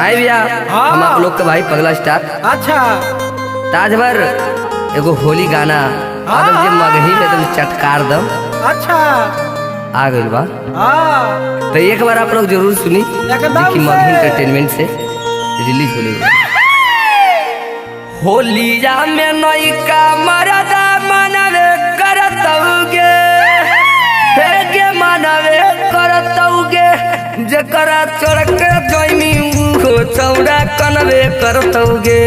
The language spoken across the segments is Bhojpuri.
आए भैया हम आप लोग के भाई पगला स्टार। अच्छा ताज भर एगो होली गाना आदम जे मगही में तुम चटकार दम अच्छा आ गइल बा। हाँ तो एक बार आप लोग जरूर सुनी एकदम कि मगही एंटरटेनमेंट से रिलीज होले बा। होलिया में नयका मरदा मनवे करतौगे हे गे मनवे करतौगे जकरा चढ़ के जइनी हो चौड़ा कनवे करतौगे।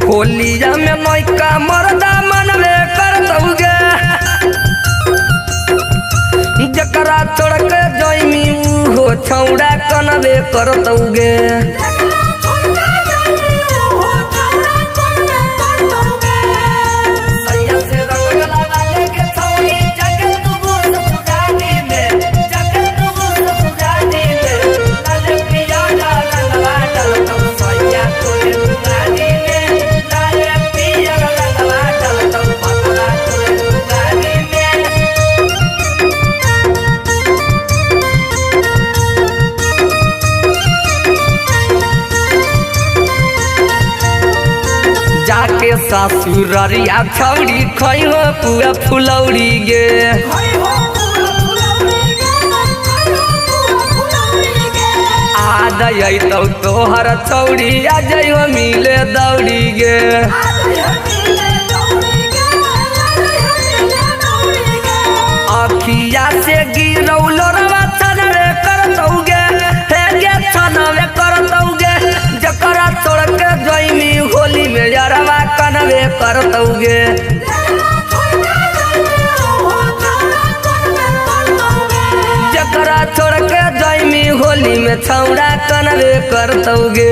होलिया में नयका मरदा मनवे करतौगे जकरा चढ़ के जइनी हो चौड़ा कनवे करतौगे। जाके ससुररिया छौड़ी खइहो पुआ फुलौड़ी गे। आ जइतौ तोहर छौड़ी आ जइहो मिले दौड़ी गे। अखिया से गिरौ लोरवा छनवे करतौगे हे गे छनवे करतौगे जकरा छोड़ के जइमी होली में यारवा कनवे करतौगे। जकरा छोड़ के जइमी होली में छौड़ा कनवे करतौगे।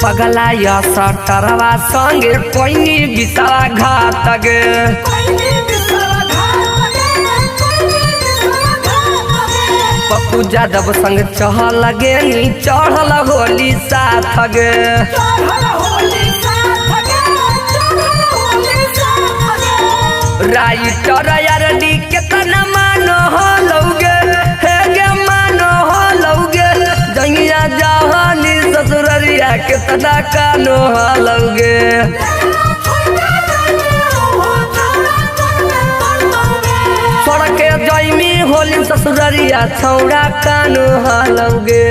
पगला या सटरवा संगे कोइनी बिसवा घाट गे। पप्पू यादव संग चहल गे नी चढ़ल होली साथ गे। राइटर यारडी केतना मानो हलौगे हे गे मानो हलौगे जंगिया जहानी ससुररिया केतना कानो हलौगे। छोड़ के जइमी होली ससुररिया छौड़ा कानो हलौगे।